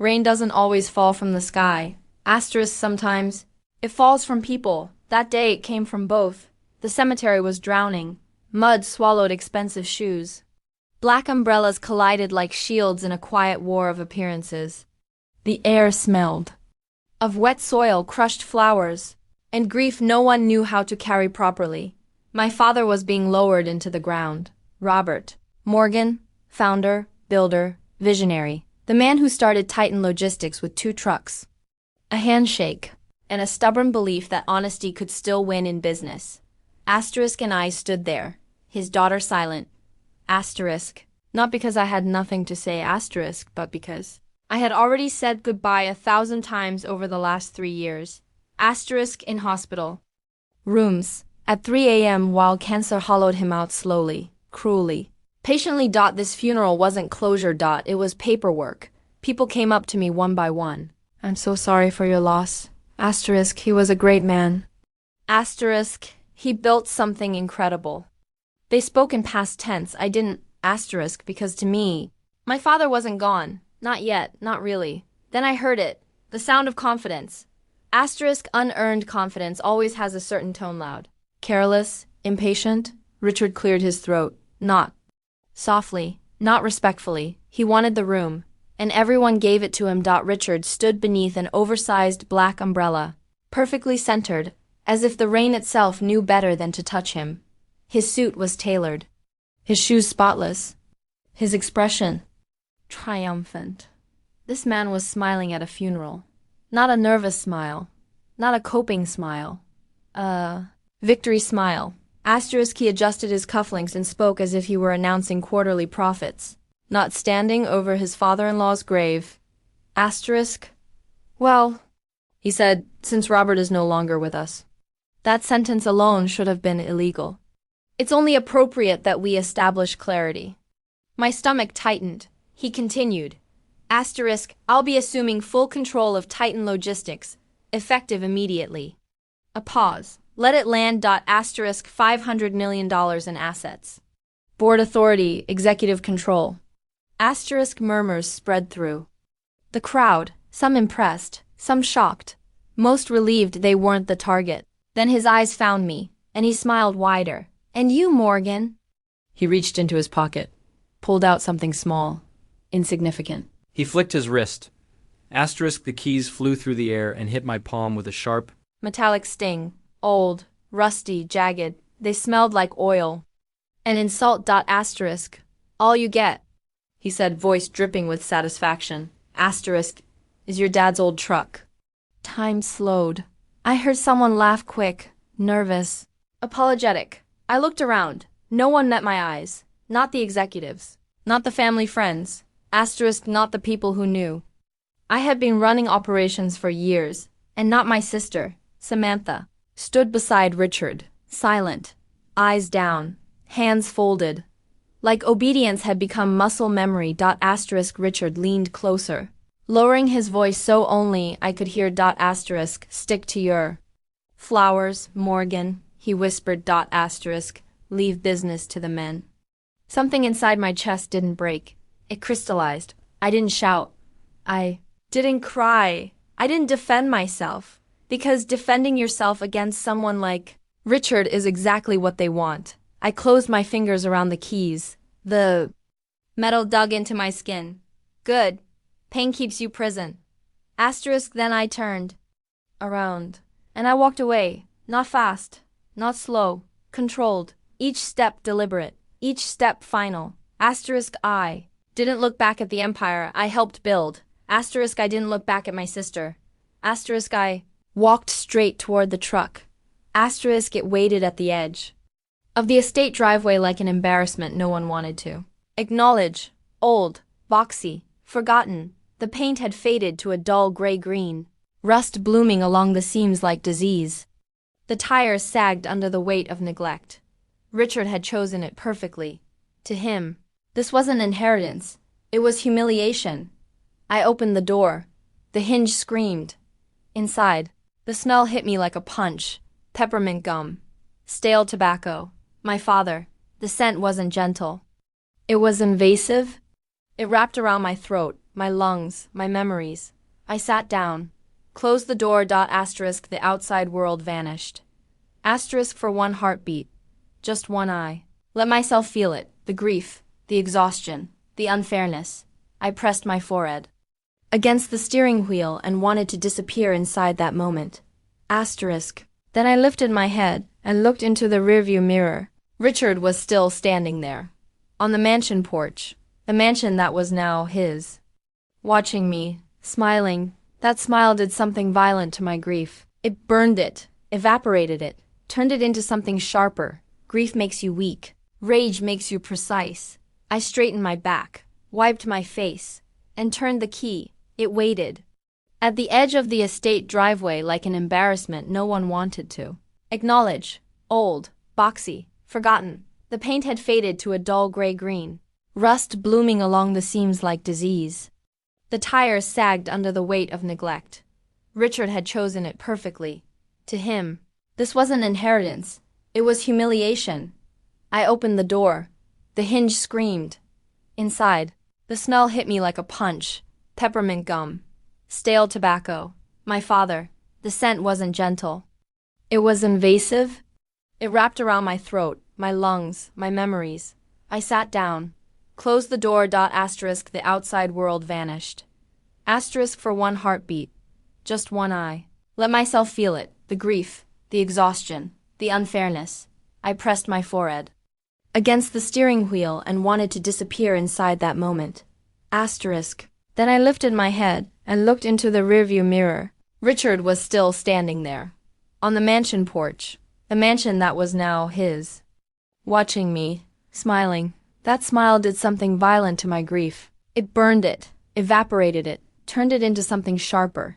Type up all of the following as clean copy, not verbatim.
Rain doesn't always fall from the sky. Asterisk sometimes. It falls from people. That day it came from both. The cemetery was drowning. Mud swallowed expensive shoes. Black umbrellas collided like shields in a quiet war of appearances. The air smelled of wet soil, crushed flowers, and grief no one knew how to carry properly. My father was being lowered into the ground. Robert Morgan, founder, builder, visionary. The man who started Titan Logistics with 2 trucks. A handshake, and a stubborn belief that honesty could still win in business. Asterisk and I stood there, his daughter silent. Asterisk, not because I had nothing to say asterisk, but because I had already said goodbye 1,000 times over the last 3 years. Asterisk in hospital rooms at 3 a.m. while cancer hollowed him out slowly, cruelly. Patiently. This funeral wasn't closure. It was paperwork. People came up to me one by one. I'm so sorry for your loss. Asterisk, he was a great man. Asterisk, he built something incredible. They spoke in past tense. I didn't. Asterisk, because to me, my father wasn't gone. Not yet, not really. Then I heard it. The sound of confidence. Asterisk, unearned confidence always has a certain tone, loud. Careless, impatient. Richard cleared his throat. Not softly, not respectfully. He wanted the room, and everyone gave it to him. Richard stood beneath an oversized black umbrella, perfectly centered, as if the rain itself knew better than to touch him. His suit was tailored, his shoes spotless, his expression triumphant. This man was smiling at a funeral. Not a nervous smile, not a coping smile, a victory smile. Asterisk, he adjusted his cufflinks and spoke as if he were announcing quarterly profits. Not standing over his father-in-law's grave. Asterisk, well, he said, since Robert is no longer with us. That sentence alone should have been illegal. It's only appropriate that we establish clarity. My stomach tightened. He continued. Asterisk, I'll be assuming full control of Titan Logistics, effective immediately. A pause. Let it land. Asterisk, $500 million in assets. Board authority, executive control. Asterisk murmurs spread through the crowd, some impressed, some shocked, most relieved they weren't the target. Then his eyes found me, and he smiled wider. And you, Morgan? He reached into his pocket, pulled out something small, insignificant. He flicked his wrist. Asterisk, the keys flew through the air and hit my palm with a sharp, metallic sting. Old, rusty, jagged. They smelled like oil. An insult. Asterisk, all you get, he said, voice dripping with satisfaction. Asterisk, is your dad's old truck. Time slowed. I heard someone laugh, quick, nervous, apologetic. I looked around. No one met my eyes. Not the executives. Not the family friends. Asterisk, not the people who knew. I had been running operations for years, and not my sister, Samantha, stood beside Richard, silent, eyes down, hands folded. Like obedience had become muscle memory. Asterisk, Richard leaned closer, lowering his voice so only I could hear. Asterisk, stick to your flowers, Morgan, he whispered. Asterisk, leave business to the men. Something inside my chest didn't break. It crystallized. I didn't shout. I didn't cry. I didn't defend myself. Because defending yourself against someone like Richard is exactly what they want. I closed my fingers around the keys. The metal dug into my skin. Good. Pain keeps you prison. Asterisk, then I turned around. And I walked away. Not fast. Not slow. Controlled. Each step deliberate. Each step final. Asterisk, I didn't look back at the empire I helped build. Asterisk, I didn't look back at my sister. Asterisk, I walked straight toward the truck. Asterisk, it waited at the edge of the estate driveway like an embarrassment no one wanted to acknowledge. Old, boxy, forgotten. The paint had faded to a dull gray-green, rust blooming along the seams like disease. The tires sagged under the weight of neglect. Richard had chosen it perfectly. To him, this wasn't inheritance. It was humiliation. I opened the door. The hinge screamed. Inside, the smell hit me like a punch. Peppermint gum. Stale tobacco. My father. The scent wasn't gentle. It was invasive. It wrapped around my throat, my lungs, my memories. I sat down. Closed the door. Asterisk the outside world vanished. Asterisk for one heartbeat. Just one eye. Let myself feel it, the grief, the exhaustion, the unfairness. I pressed my forehead against the steering wheel and wanted to disappear inside that moment. Asterisk. Then I lifted my head and looked into the rearview mirror. Richard was still standing there. On the mansion porch. The mansion that was now his. Watching me, smiling. That smile did something violent to my grief. It burned it, evaporated it, turned it into something sharper. Grief makes you weak. Rage makes you precise. I straightened my back, wiped my face, and turned the key. It waited at the edge of the estate driveway like an embarrassment no one wanted to acknowledge. Old, boxy, forgotten. The paint had faded to a dull gray-green, rust blooming along the seams like disease. The tires sagged under the weight of neglect. Richard had chosen it perfectly. To him, this wasn't inheritance. It was humiliation. I opened the door. The hinge screamed. Inside, the smell hit me like a punch. Peppermint gum. Stale tobacco. My father. The scent wasn't gentle. It was invasive. It wrapped around my throat, my lungs, my memories. I sat down. Closed the door. Asterisk the outside world vanished. Asterisk for one heartbeat. Just one eye. Let myself feel it, the grief, the exhaustion, the unfairness. I pressed my forehead against the steering wheel and wanted to disappear inside that moment. Asterisk. Then I lifted my head and looked into the rearview mirror. Richard was still standing there. On the mansion porch. The mansion that was now his. Watching me, smiling. That smile did something violent to my grief. It burned it, evaporated it, turned it into something sharper.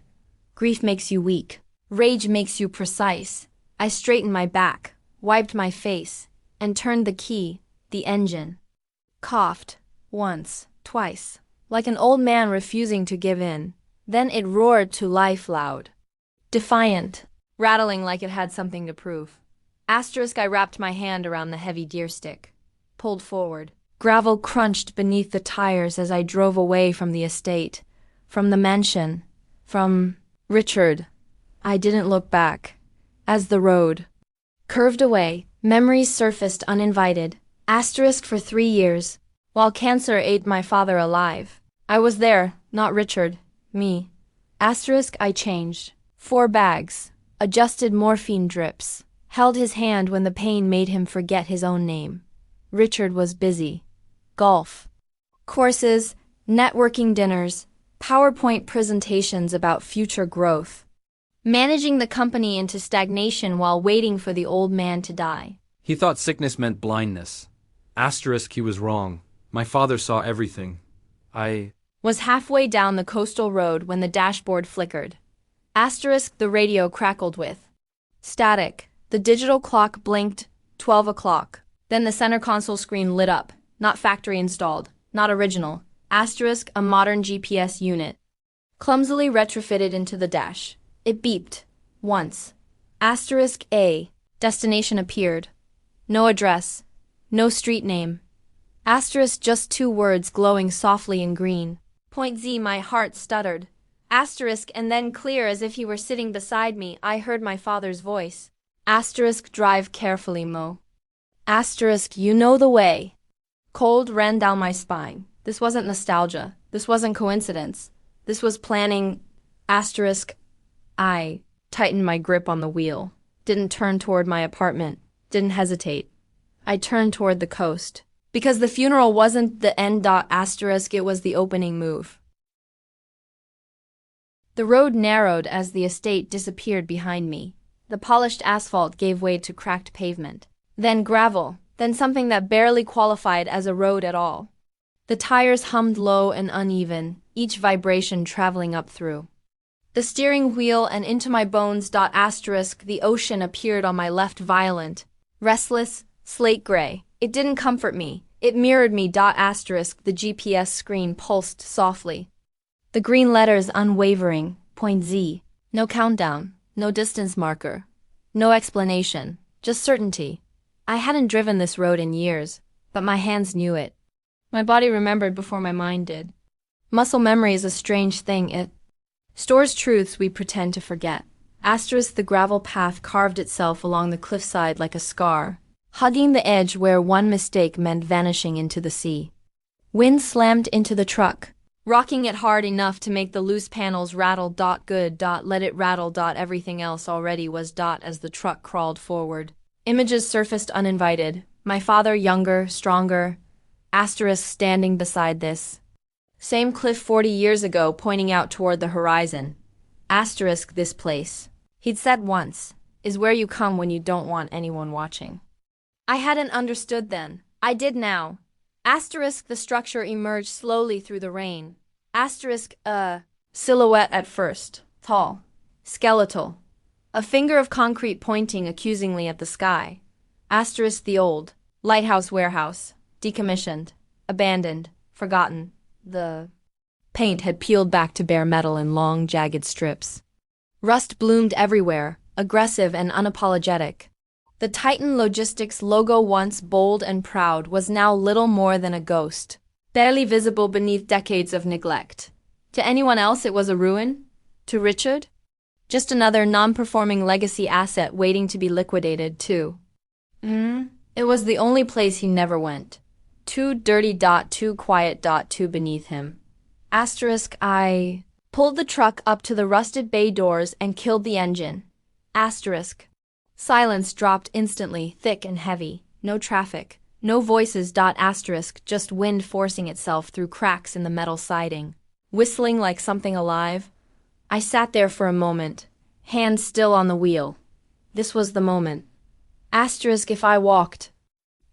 Grief makes you weak. Rage makes you precise. I straightened my back, wiped my face, and turned the key, the engine. Coughed. Once, twice. Like an old man refusing to give in. Then it roared to life loud. Defiant. Rattling like it had something to prove. Asterisk. I wrapped my hand around the heavy deer stick. Pulled forward. Gravel crunched beneath the tires as I drove away from the estate. From the mansion. From Richard. I didn't look back. As the road curved away, memories surfaced uninvited. Asterisk for 3 years. While cancer ate my father alive. I was there, not Richard. Me. Asterisk. I changed. 4 bags. Adjusted morphine drips. Held his hand when the pain made him forget his own name. Richard was busy. Golf. Courses, networking dinners, PowerPoint presentations about future growth. Managing the company into stagnation while waiting for the old man to die. He thought sickness meant blindness. Asterisk. He was wrong. My father saw everything. I was halfway down the coastal road when the dashboard flickered. Asterisk. The radio crackled with static. The digital clock blinked. 12 o'clock. Then the center console screen lit up. Not factory installed. Not original. Asterisk. A modern GPS unit. Clumsily retrofitted into the dash. It beeped. Once. Asterisk. A destination appeared. No address. No street name. Asterisk. Just 2 words glowing softly in green. Point Z. My heart stuttered. Asterisk. And then clear as if he were sitting beside me, I heard my father's voice. Asterisk. Drive carefully, Mo. Asterisk. You know the way. Cold ran down my spine. This wasn't nostalgia. This wasn't coincidence. This was planning. Asterisk. I tightened my grip on the wheel. Didn't turn toward my apartment. Didn't hesitate. I turned toward the coast. Because the funeral wasn't the end. Asterisk. It was the opening move. The road narrowed as the estate disappeared behind me. The polished asphalt gave way to cracked pavement. Then gravel. Then something that barely qualified as a road at all. The tires hummed low and uneven, each vibration traveling up through the steering wheel and into my bones. Asterisk. The ocean appeared on my left, violent, restless, slate gray. It didn't comfort me. It mirrored me. Asterisk. The GPS screen pulsed softly. The green letters unwavering. Point Z. No countdown. No distance marker. No explanation. Just certainty. I hadn't driven this road in years, but my hands knew it. My body remembered before my mind did. Muscle memory is a strange thing. It stores truths we pretend to forget. Asterisk the gravel path carved itself along the cliffside like a scar, hugging the edge where one mistake meant vanishing into the sea. Wind slammed into the truck, rocking it hard enough to make the loose panels rattle. Good. Let it rattle. Everything else already was. As the truck crawled forward. Images surfaced uninvited. My father, younger, stronger. Asterisk standing beside this same cliff 40 years ago, pointing out toward the horizon. Asterisk this place, he'd said once, is where you come when you don't want anyone watching. I hadn't understood then. I did now. Asterisk the structure emerged slowly through the rain. Asterisk a silhouette at first, tall, skeletal. A finger of concrete pointing accusingly at the sky. Asterisk the old lighthouse warehouse, decommissioned, abandoned, forgotten. The paint had peeled back to bare metal in long, jagged strips. Rust bloomed everywhere, aggressive and unapologetic. The Titan Logistics logo, once bold and proud, was now little more than a ghost, barely visible beneath decades of neglect. To anyone else, it was a ruin. To Richard, just another non-performing legacy asset waiting to be liquidated, too. It was the only place he never went. Too dirty. Too quiet. Too beneath him. Asterisk I pulled the truck up to the rusted bay doors and killed the engine. Asterisk. Silence dropped instantly, thick and heavy. No traffic. No voices. Asterisk just wind forcing itself through cracks in the metal siding. Whistling like something alive. I sat there for a moment, hands still on the wheel. This was the moment. Asterisk if I walked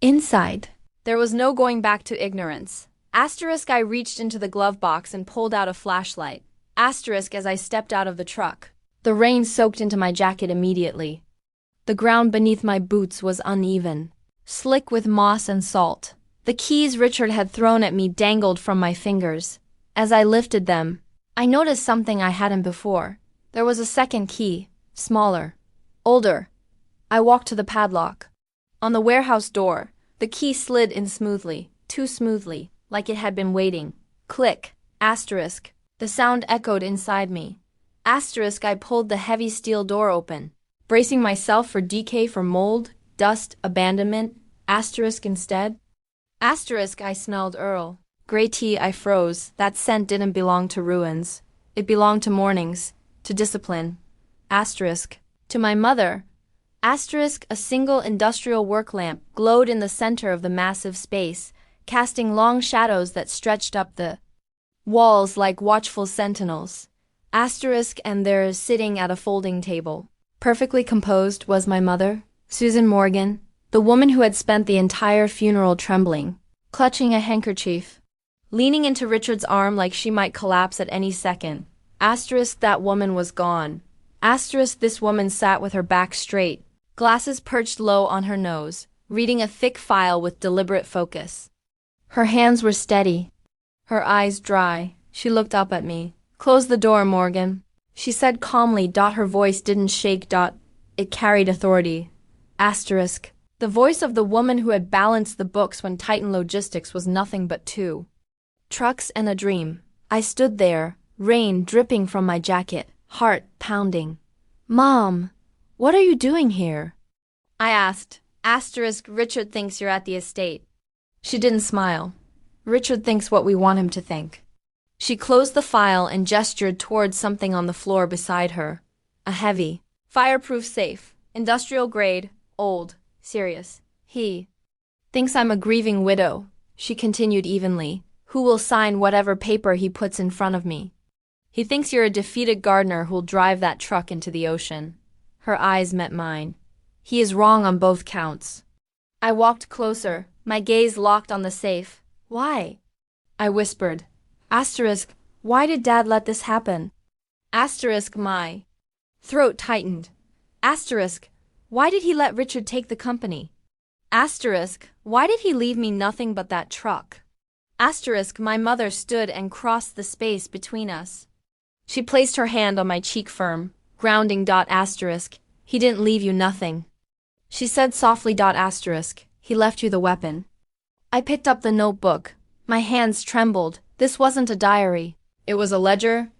inside. There was no going back to ignorance. Asterisk I reached into the glove box and pulled out a flashlight. Asterisk as I stepped out of the truck. The rain soaked into my jacket immediately. The ground beneath my boots was uneven, slick with moss and salt. The keys Richard had thrown at me dangled from my fingers. As I lifted them, I noticed something I hadn't before. There was a second key, smaller, older. I walked to the padlock. On the warehouse door, the key slid in smoothly, too smoothly, like it had been waiting. Click. Asterisk. The sound echoed inside me. Asterisk I pulled the heavy steel door open, bracing myself for decay, for mold, dust, abandonment. Asterisk instead. Asterisk I smelled Earl Grey tea. I froze. That scent didn't belong to ruins. It belonged to mornings, to discipline. Asterisk. To my mother. Asterisk a single industrial work lamp glowed in the center of the massive space, casting long shadows that stretched up the walls like watchful sentinels. Asterisk and there, sitting at a folding table, perfectly composed, was my mother, Susan Morgan, the woman who had spent the entire funeral trembling, clutching a handkerchief, leaning into Richard's arm like she might collapse at any second. Asterisk that woman was gone. Asterisk this woman sat with her back straight, glasses perched low on her nose, reading a thick file with deliberate focus. Her hands were steady, her eyes dry. She looked up at me. "Close the door, Morgan," she said calmly. Her voice didn't shake. It carried authority. Asterisk. The voice of the woman who had balanced the books when Titan Logistics was nothing but two trucks and a dream. I stood there, rain dripping from my jacket, heart pounding. "Mom, what are you doing here?" I asked. Asterisk Richard thinks you're at the estate. She didn't smile. Richard thinks what we want him to think. She closed the file and gestured towards something on the floor beside her. A heavy, fireproof safe, industrial grade, old, serious. He thinks I'm a grieving widow, she continued evenly, who will sign whatever paper he puts in front of me. He thinks you're a defeated gardener who'll drive that truck into the ocean. Her eyes met mine. He is wrong on both counts. I walked closer, my gaze locked on the safe. "Why?" I whispered. Asterisk, why did Dad let this happen? Asterisk my throat tightened. Asterisk, why did he let Richard take the company? Asterisk, why did he leave me nothing but that truck? Asterisk, my mother stood and crossed the space between us. She placed her hand on my cheek firm, grounding. Asterisk, he didn't leave you nothing. She said softly. Asterisk, he left you the weapon. I picked up the notebook. My hands trembled. This wasn't a diary. It was a ledger.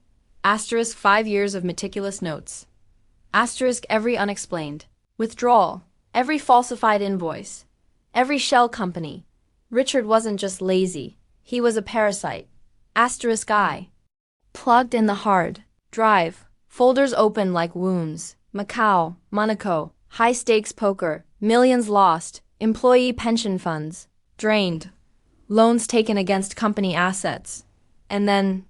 Asterisk 5 years of meticulous notes. Asterisk every unexplained withdrawal, every falsified invoice, every shell company. Richard wasn't just lazy. He was a parasite. Asterisk I. Plugged in the hard drive. Folders open like wounds. Macau, Monaco, high-stakes poker, millions lost, employee pension funds, drained, loans taken against company assets. And then,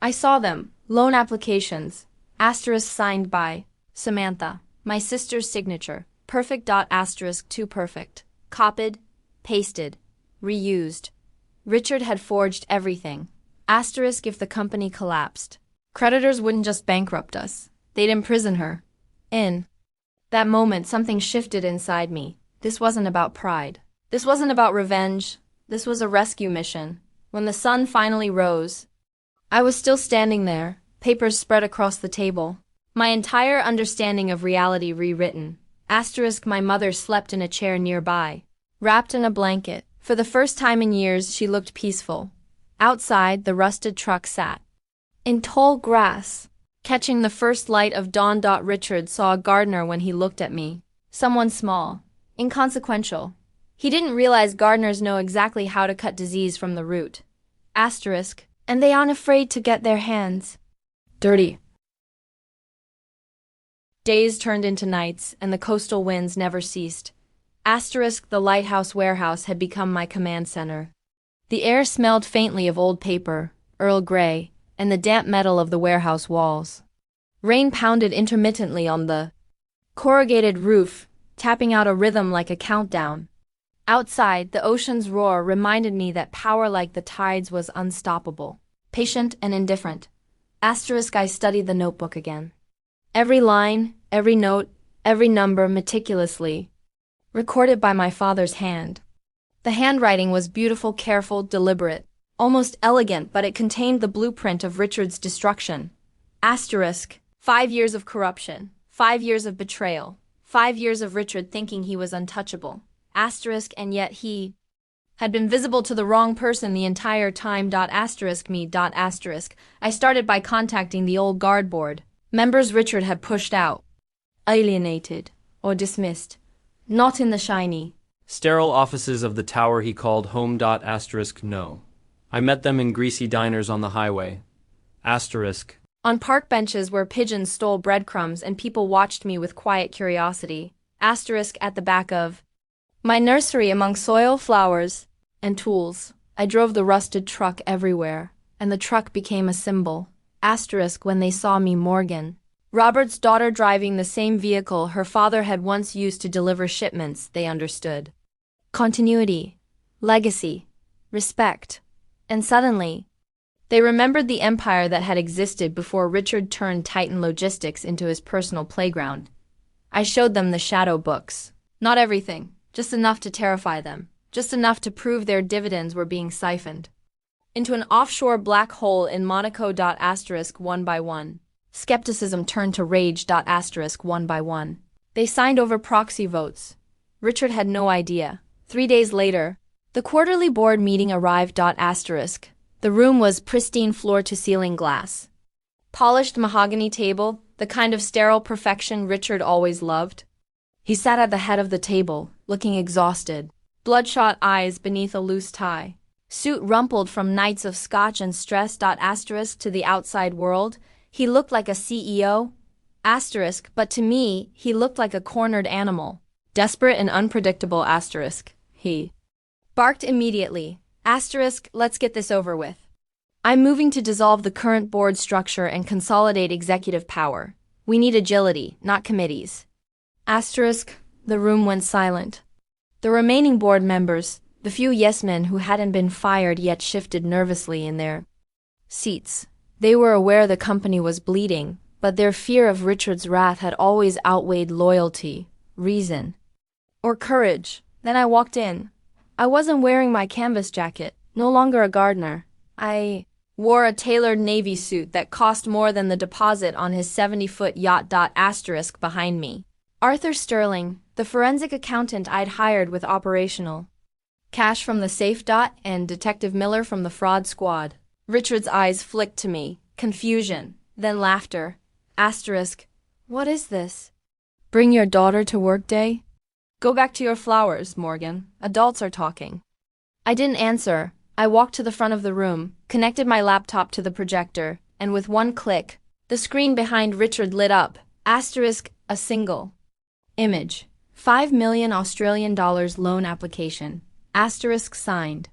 I saw them, loan applications, asterisk signed by Samantha, my sister's signature, perfect. Asterisk too perfect, copied, pasted, reused. Richard had forged everything. Asterisk if the company collapsed. Creditors wouldn't just bankrupt us, they'd imprison her. In that moment, something shifted inside me. This wasn't about pride. This wasn't about revenge. This was a rescue mission. When the sun finally rose, I was still standing there, papers spread across the table. My entire understanding of reality rewritten. Asterisk my mother slept in a chair nearby, wrapped in a blanket. For the first time in years, she looked peaceful. Outside, the rusted truck sat in tall grass, catching the first light of dawn. Richard saw a gardener when he looked at me. Someone small, inconsequential. He didn't realize gardeners know exactly how to cut disease from the root. Asterisk, and they aren't afraid to get their hands dirty. Days turned into nights, and the coastal winds never ceased. Asterisk the lighthouse warehouse had become my command center. The air smelled faintly of old paper, Earl Grey, and the damp metal of the warehouse walls. Rain pounded intermittently on the corrugated roof, tapping out a rhythm like a countdown. Outside, the ocean's roar reminded me that power like the tides was unstoppable, patient and indifferent. Asterisk I studied the notebook again. Every line, every note, every number meticulously recorded by my father's hand. The handwriting was beautiful, careful, deliberate, almost elegant, but it contained the blueprint of Richard's destruction. Asterisk, 5 years of corruption, 5 years of betrayal, 5 years of Richard thinking he was untouchable. Asterisk, and yet he had been visible to the wrong person the entire time. Asterisk me. Asterisk, I started by contacting the old guard board. Members Richard had pushed out, alienated, or dismissed. Not in the shiny, sterile offices of the tower he called home. Asterisk no. I met them in greasy diners on the highway. Asterisk. On park benches where pigeons stole breadcrumbs and people watched me with quiet curiosity. Asterisk at the back of my nursery among soil, flowers, and tools. I drove the rusted truck everywhere, and the truck became a symbol. Asterisk when they saw me, Morgan, Robert's daughter, driving the same vehicle her father had once used to deliver shipments, they understood. Continuity, legacy, respect. And suddenly, they remembered the empire that had existed before Richard turned Titan Logistics into his personal playground. I showed them the shadow books. Not everything, just enough to terrify them, just enough to prove their dividends were being siphoned into an offshore black hole in Monaco. Asterisk one by one. Skepticism turned to rage. Asterisk one by one. They signed over proxy votes. Richard had no idea. 3 days later, the quarterly board meeting arrived. Asterisk. The room was pristine floor-to-ceiling glass. Polished mahogany table, the kind of sterile perfection Richard always loved. He sat at the head of the table, looking exhausted, bloodshot eyes beneath a loose tie. Suit rumpled from nights of scotch and stress. Asterisk to the outside world, he looked like a CEO. Asterisk, but to me, he looked like a cornered animal. Desperate and unpredictable. Asterisk. He barked immediately. Asterisk, let's get this over with. I'm moving to dissolve the current board structure and consolidate executive power. We need agility, not committees. Asterisk, the room went silent. The remaining board members, the few yes-men who hadn't been fired yet, shifted nervously in their seats. They were aware the company was bleeding, but their fear of Richard's wrath had always outweighed loyalty, reason, or courage. Then I walked in. I wasn't wearing my canvas jacket, no longer a gardener. I wore a tailored navy suit that cost more than the deposit on his 70-foot yacht. Asterisk behind me. Arthur Sterling, the forensic accountant I'd hired with operational cash from the safe. And Detective Miller from the fraud squad. Richard's eyes flicked to me, confusion, then laughter. Asterisk. What is this? Bring your daughter to work day? Go back to your flowers, Morgan. Adults are talking. I didn't answer. I walked to the front of the room, connected my laptop to the projector, and with one click, the screen behind Richard lit up. Asterisk, a single image. 5 million Australian dollars loan application. Asterisk signed.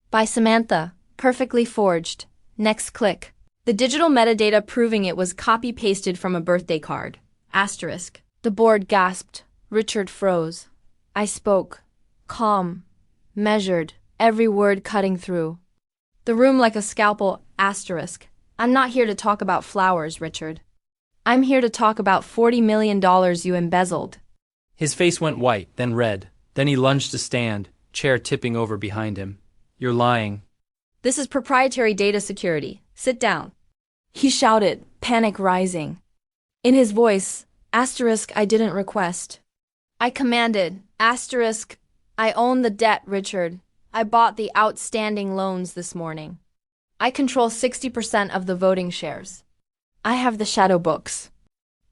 By Samantha. Perfectly forged. Next click. The digital metadata proving it was copy-pasted from a birthday card. Asterisk. The board gasped. Richard froze. I spoke. Calm. Measured. Every word cutting through the room like a scalpel. Asterisk. I'm not here to talk about flowers, Richard. I'm here to talk about $40 million you embezzled. His face went white, then red. Then he lunged to stand, chair tipping over behind him. You're lying. This is proprietary data security. Sit down. He shouted, panic rising. In his voice, asterisk, I didn't request. I commanded, asterisk, I own the debt, Richard. I bought the outstanding loans this morning. I control 60% of the voting shares. I have the shadow books.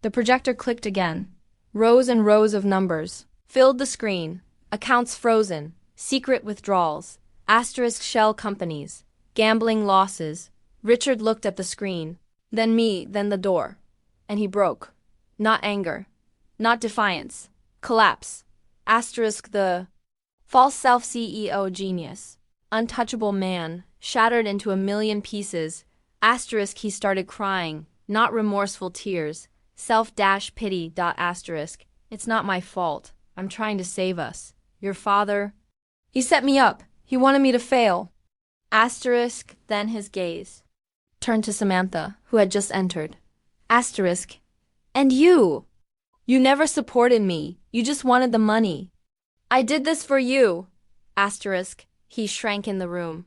The projector clicked again. Rows and rows of numbers filled the screen. Accounts frozen, secret withdrawals, asterisk shell companies, gambling losses. Richard looked at the screen, then me, then the door. And he broke. Not anger. Not defiance. Collapse. Asterisk the false self-CEO genius. Untouchable man, shattered into a million pieces. Asterisk he started crying, not remorseful tears. Self-pity. Asterisk. It's not my fault. I'm trying to save us. Your father. He set me up. He wanted me to fail. Asterisk, then his gaze turned to Samantha, who had just entered. Asterisk. And you? You never supported me. You just wanted the money. I did this for you. Asterisk. He shrank in the room.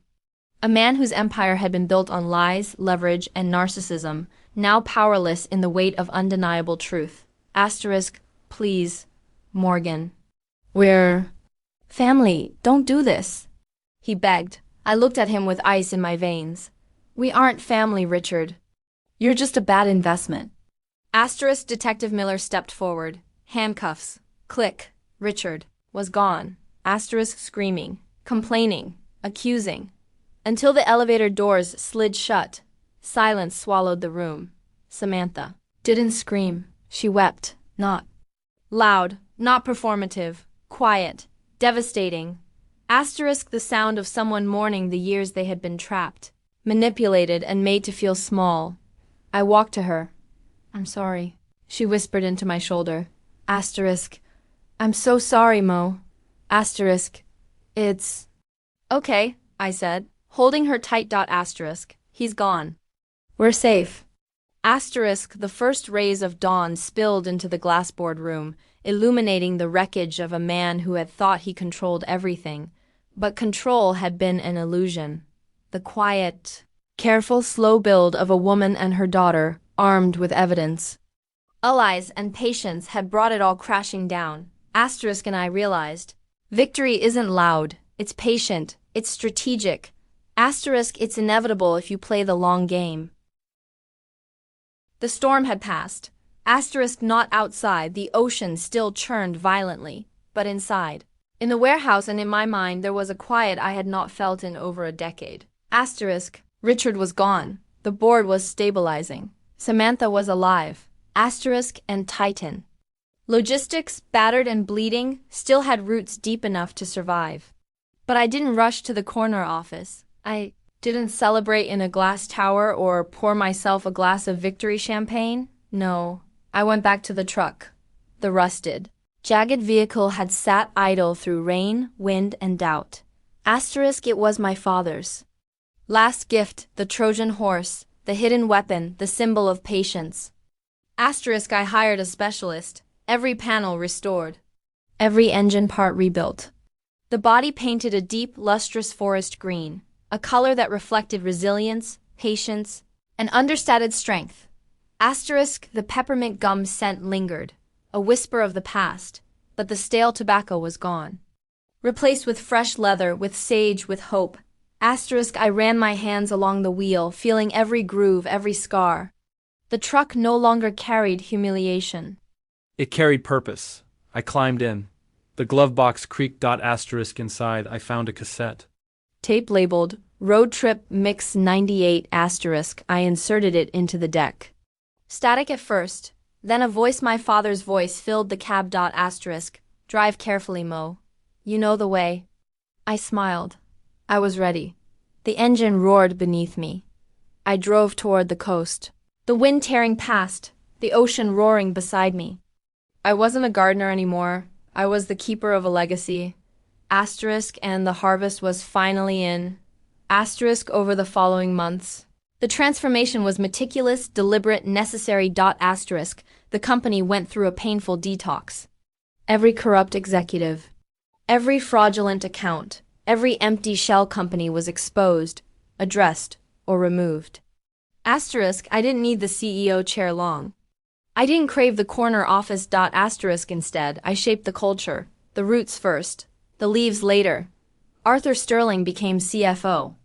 A man whose empire had been built on lies, leverage, and narcissism, now powerless in the weight of undeniable truth. Asterisk. Please, Morgan. We're family. Don't do this. He begged. I looked at him with ice in my veins. We aren't family, Richard. You're just a bad investment. Asterisk. Detective Miller stepped forward. Handcuffs. Click. Richard was gone. Asterisk screaming, complaining, accusing. Until the elevator doors slid shut. Silence swallowed the room. Samantha didn't scream. She wept. Not loud, not performative. Quiet. Devastating. Asterisk the sound of someone mourning the years they had been trapped, manipulated, and made to feel small. I walked to her. I'm sorry, she whispered into my shoulder. Asterisk. I'm so sorry, Mo. Asterisk. It's okay, I said, holding her tight. Asterisk. He's gone. We're safe. Asterisk. The first rays of dawn spilled into the glassboard room, illuminating the wreckage of a man who had thought he controlled everything. But control had been an illusion. The quiet, careful, slow build of a woman and her daughter, armed with evidence, allies, and patience had brought it all crashing down. Asterisk and I realized. Victory isn't loud. It's patient. It's strategic. Asterisk. It's inevitable if you play the long game. The storm had passed. Asterisk. Not outside. The ocean still churned violently, but inside. In the warehouse and in my mind there was a quiet I had not felt in over a decade. Asterisk. Richard was gone. The board was stabilizing. Samantha was alive. Asterisk and Titan. Logistics, battered and bleeding, still had roots deep enough to survive. But I didn't rush to the corner office. I didn't celebrate in a glass tower or pour myself a glass of victory champagne. No, I went back to the truck. The rusted, jagged vehicle had sat idle through rain, wind, and doubt. Asterisk. It was my father's last gift, the Trojan horse, the hidden weapon, the symbol of patience. Asterisk. I hired a specialist. Every panel restored. Every engine part rebuilt. The body painted a deep, lustrous forest green, a color that reflected resilience, patience, and understated strength. Asterisk. The peppermint gum scent lingered, a whisper of the past, but the stale tobacco was gone. Replaced with fresh leather, with sage, with hope. Asterisk, I ran my hands along the wheel, feeling every groove, every scar. The truck no longer carried humiliation. It carried purpose. I climbed in. The glove box creaked. Asterisk inside, I found a cassette. Tape labeled, Road Trip Mix 98 asterisk. I inserted it into the deck. Static at first, then a voice, my father's voice, filled the cab. Asterisk, drive carefully, Mo. You know the way. I smiled. I was ready. The engine roared beneath me. I drove toward the coast. The wind tearing past, the ocean roaring beside me. I wasn't a gardener anymore. I was the keeper of a legacy. Asterisk, and the harvest was finally in. Asterisk, over the following months. The transformation was meticulous, deliberate, necessary. Asterisk, the company went through a painful detox. Every corrupt executive, every fraudulent account, every empty shell company was exposed, addressed, or removed. Asterisk, I didn't need the CEO chair long. I didn't crave the corner office. Asterisk, instead, I shaped the culture, the roots first, the leaves later. Arthur Sterling became CFO.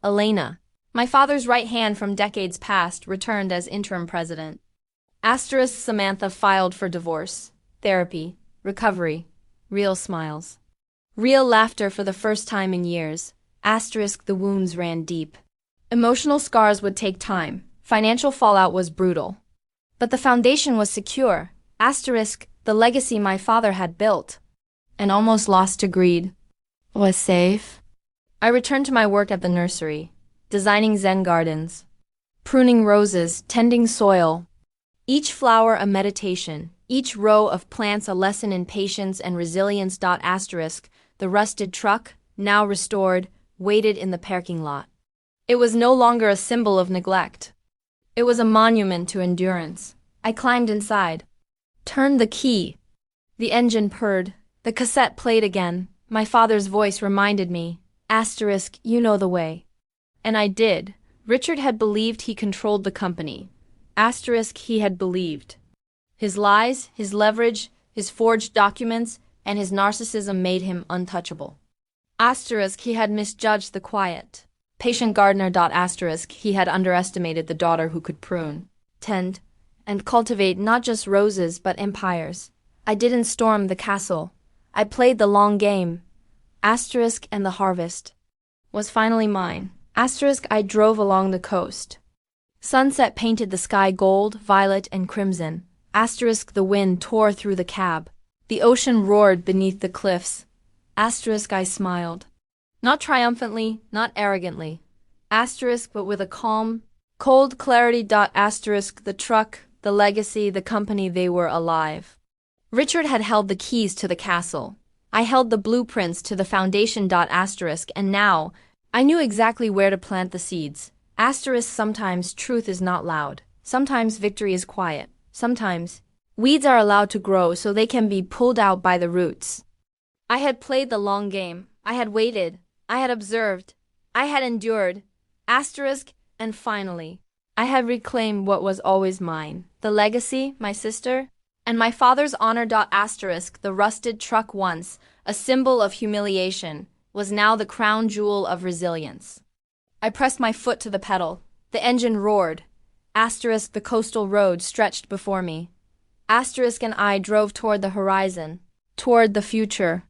Elena, my father's right hand from decades past, returned as interim president. Asterisk, Samantha filed for divorce, therapy, recovery, real smiles. Real laughter for the first time in years. Asterisk, the wounds ran deep. Emotional scars would take time. Financial fallout was brutal. But the foundation was secure. Asterisk, the legacy my father had built and almost lost to greed was safe. I returned to my work at the nursery, designing Zen gardens, pruning roses, tending soil. Each flower a meditation, each row of plants a lesson in patience and resilience. Asterisk, the rusted truck, now restored, waited in the parking lot. It was no longer a symbol of neglect. It was a monument to endurance. I climbed inside, turned the key. The engine purred. The cassette played again. My father's voice reminded me, Asterisk, you know the way. And I did. Richard had believed he controlled the company. Asterisk, he had believed. His lies, his leverage, his forged documents, and his narcissism made him untouchable. Asterisk, he had misjudged the quiet, patient gardener. Asterisk, he had underestimated the daughter who could prune, tend, and cultivate not just roses but empires. I didn't storm the castle. I played the long game. Asterisk, and the harvest was finally mine. Asterisk, I drove along the coast. Sunset painted the sky gold, violet, and crimson. Asterisk, the wind tore through the cab. The ocean roared beneath the cliffs. Asterisk, I smiled. Not triumphantly, not arrogantly. Asterisk, but with a calm, cold clarity. Asterisk, the truck, the legacy, the company, they were alive. Richard had held the keys to the castle. I held the blueprints to the foundation. Asterisk, and now I knew exactly where to plant the seeds. Asterisk, sometimes truth is not loud. Sometimes victory is quiet. Sometimes weeds are allowed to grow so they can be pulled out by the roots. I had played the long game. I had waited. I had observed. I had endured. Asterisk, and finally, I had reclaimed what was always mine. The legacy, my sister, and my father's honor. Asterisk, the rusted truck, once a symbol of humiliation, was now the crown jewel of resilience. I pressed my foot to the pedal. The engine roared. Asterisk, the coastal road stretched before me. Asterisk, and I drove toward the horizon, toward the future.